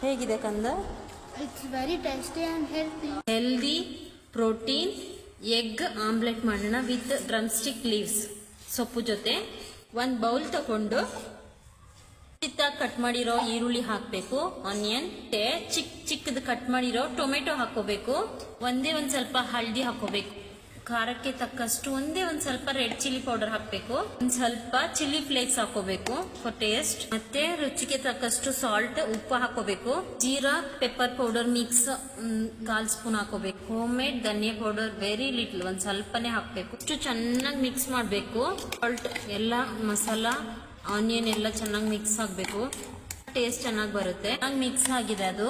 ಹೇಗಿದೆ ಕಂದ? It's very tasty and healthy. Healthy protein egg omelette ಮಾಡೋಣ ವಿತ್ ಡ್ರಮ್ ಸ್ಟಿಕ್ ಲೀವ್ಸ್ ಸೊಪ್ಪು ಜೊತೆ. ಒಂದು ಬೌಲ್ ತಗೊಂಡು ಚಿಕ್ಕದಾಗಿ ಕಟ್ ಮಾಡಿರೋ ಈರುಳ್ಳಿ ಹಾಕಬೇಕು, ಆನಿಯನ್, ಚಿಕ್ಕದು ಕಟ್ ಮಾಡಿರೋ ಟೊಮೆಟೊ ಹಾಕೋಬೇಕು, ಒಂದೇ ಒಂದು ಸ್ವಲ್ಪ ಹಳದಿ ಹಾಕೋಬೇಕು, ಖಾರಕ್ಕೆ ತಕ್ಕಷ್ಟು ಒಂದೇ ಒಂದು ಸ್ವಲ್ಪ ರೆಡ್ ಚಿಲ್ಲಿ ಪೌಡರ್ ಹಾಕಬೇಕು, ಒಂದು ಸ್ವಲ್ಪ ಚಿಲ್ಲಿ ಫ್ಲೇಕ್ಸ್ ಹಾಕೋಬೇಕು ಫಾರ್ ಟೇಸ್ಟ್, ಮತ್ತೆ ರುಚಿಗೆ ತಕ್ಕಷ್ಟು ಸಾಲ್ಟ್ ಉಪ್ಪು ಹಾಕೋಬೇಕು, jeera pepper powder mix 1/4 spoon ಹಾಕೋಬೇಕು, ಹೋಮ್ ಮೇಡ್ ಧನಿಯಾ ಪೌಡರ್ ವೆರಿ ಲಿಟ್ಲ್ ಒಂದು ಸ್ವಲ್ಪನೇ ಹಾಕಬೇಕು. ಇಷ್ಟು ಚೆನ್ನಾಗಿ ಮಿಕ್ಸ್ ಮಾಡಬೇಕು. ಸಾಲ್ಟ್ ಎಲ್ಲ ಮಸಾಲ ಆನಿಯನ್ ಎಲ್ಲ ಚೆನ್ನಾಗಿ ಮಿಕ್ಸ್ ಆಗಬೇಕು, ಟೇಸ್ಟ್ ಚೆನ್ನಾಗಿ ಬರುತ್ತೆ. ಚೆನ್ನಾಗಿ ಮಿಕ್ಸ್ ಆಗಿದೆ. ಅದು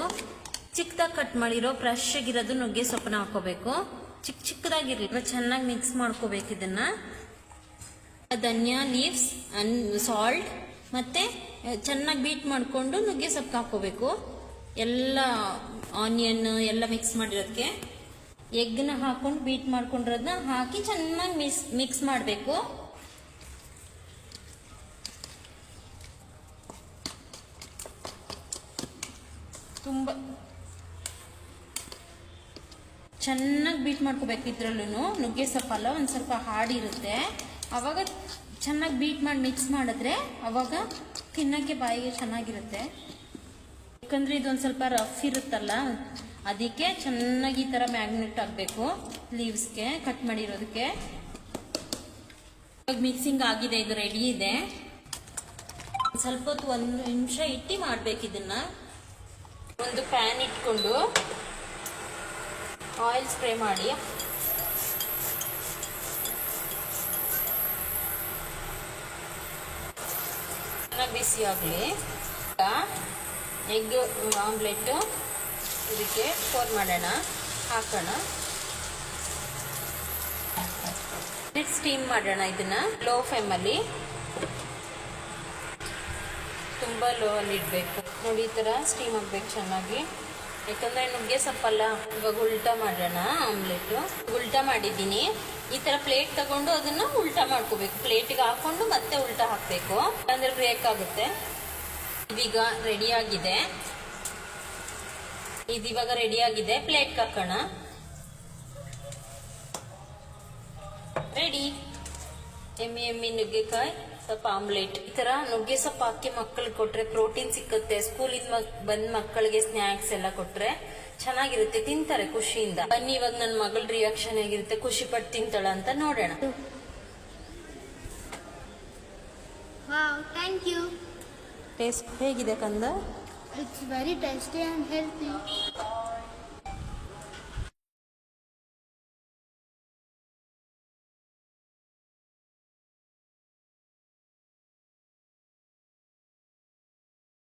ಚಿಕ್ಕದಾಗಿ ಕಟ್ ಮಾಡಿರೋ ಫ್ರೆಶ್ ಆಗಿರೋದು ನುಗ್ಗೆ ಸೊಪ್ಪನ್ನ ಹಾಕೋಬೇಕು, ಚಿಕ್ಕದಾಗಿರ್ಲಿ. ಚೆನ್ನಾಗಿ ಮಿಕ್ಸ್ ಮಾಡ್ಕೋಬೇಕು. ಇದನ್ನ ಧನಿಯಾ ಲೀವ್ಸ್ ಅಂಡ್ ಸಾಲ್ಟ್ ಮತ್ತೆ ಚೆನ್ನಾಗಿ ಬೀಟ್ ಮಾಡಿಕೊಂಡು ನುಗ್ಗೆ ಸೊಪ್ಪು ಹಾಕೋಬೇಕು. ಎಲ್ಲ ಆನಿಯನ್ ಎಲ್ಲ ಮಿಕ್ಸ್ ಮಾಡಿರೋದಕ್ಕೆ ಎಗ್ನ ಹಾಕೊಂಡು ಬೀಟ್ ಮಾಡ್ಕೊಂಡಿರೋದನ್ನ ಹಾಕಿ ಚೆನ್ನಾಗಿ ಮಿಕ್ಸ್ ಮಾಡಬೇಕು. ತುಂಬ ಚೆನ್ನಾಗಿ ಬೀಟ್ ಮಾಡ್ಕೋಬೇಕು. ಇದ್ರಲ್ಲೂ ನುಗ್ಗೆ ಸೊಪ್ಪಲ್ಲ ಒಂದು ಸ್ವಲ್ಪ ಹಾಡಿರುತ್ತೆ, ಅವಾಗ ಚೆನ್ನಾಗಿ ಬೀಟ್ ಮಾಡಿ ಮಿಕ್ಸ್ ಮಾಡಿದ್ರೆ ಅವಾಗ ತಿನ್ನೋಕ್ಕೆ ಬಾಯಿಗೆ ಚೆನ್ನಾಗಿರುತ್ತೆ. ಯಾಕಂದರೆ ಇದೊಂದು ಸ್ವಲ್ಪ ರಫ್ ಇರುತ್ತಲ್ಲ, ಅದಕ್ಕೆ ಚೆನ್ನಾಗಿ ಈ ಥರ ಮ್ಯಾಗ್ನೆಟ್ ಆಗಬೇಕು ಲೀವ್ಸ್ಗೆ ಕಟ್ ಮಾಡಿರೋದಕ್ಕೆ. ಇವಾಗ ಮಿಕ್ಸಿಂಗ್ ಆಗಿದೆ, ಇದು ರೆಡಿ ಇದೆ. ಸ್ವಲ್ಪ ಹೊತ್ತು 1 ನಿಮಿಷ ಇಟ್ಟು ಮಾಡಬೇಕು. ಇದನ್ನು ಒಂದು ಪ್ಯಾನ್ ಇಟ್ಕೊಂಡು ಆಯಿಲ್ ಸ್ಪ್ರೇ ಮಾಡಿ ಚೆನ್ನಾಗಿ ಬಿಸಿ ಆಗಲಿ. ಎಗ್ ಆಮ್ಲೆಟ್ ಇದಕ್ಕೆ ಪೋರ್ ಮಾಡೋಣ, ಹಾಕೋಣ, ಸ್ಟೀಮ್ ಮಾಡೋಣ. ಇದನ್ನ ಲೋ ಫ್ಲೇಮಲ್ಲಿ, ತುಂಬ ಲೋ ಅಲ್ಲಿ ಇಡಬೇಕು. ನೋಡಿ ಈ ಥರ ಸ್ಟೀಮ್ ಆಗಬೇಕು ಚೆನ್ನಾಗಿ. ಯಾಕಂದರೆ ನುಗ್ಗೆ ಸೊಪ್ಪಲ್ಲ. ಇವಾಗ ಉಲ್ಟಾ ಮಾಡೋಣ ಆಮ್ಲೆಟು. ಉಲ್ಟಾ ಮಾಡಿದ್ದೀನಿ. ಈ ಥರ ಪ್ಲೇಟ್ ತಗೊಂಡು ಅದನ್ನ ಉಲ್ಟಾ ಮಾಡ್ಕೋಬೇಕು. ಪ್ಲೇಟಿಗೆ ಹಾಕೊಂಡು ಮತ್ತೆ ಉಲ್ಟಾ ಹಾಕಬೇಕು, ಅಂದರೆ ಬ್ರೇಕ್ ಆಗುತ್ತೆ. ಇದೀಗ ರೆಡಿಯಾಗಿದೆ. ಇದಿವಾಗ ರೆಡಿಯಾಗಿದೆ. ಪ್ಲೇಟ್ಗೆ ಹಾಕೋಣ. ರೆಡಿ ಎಮ್ಮಿ ನುಗ್ಗೆಕಾಯಿ ಸೊಪ್ಪು ಆಮ್ಲೆಟ್. ಈ ತರ ನುಗ್ಗೆ ಸೊಪ್ಪು ಹಾಕಿ ಮಕ್ಕಳಿಗೆ ಕೊಟ್ರೆ ಪ್ರೋಟೀನ್ ಸಿಕ್ಕುತ್ತೆ. ಸ್ಕೂಲಿಂದ ಬಂದ್ ಮಕ್ಕಳಿಗೆ ಸ್ನಾಕ್ಸ್ ಎಲ್ಲ ಕೊಟ್ರೆ ಚೆನ್ನಾಗಿರುತ್ತೆ, ತಿಂತಾರೆ ಖುಷಿಯಿಂದ. ಬನ್ನಿ ಇವಾಗ ನನ್ನ ಮಗಳ ರಿಯಾಕ್ಷನ್ ಆಗಿರುತ್ತೆ, ಖುಷಿ ಪಟ್ಟು ತಿಂತಾಳ ಅಂತ ನೋಡೋಣ. Wow, thank you. ಟೇಸ್ಟ್ ಹೇಗಿದೆ ಕಂದ? It's very tasty and healthy.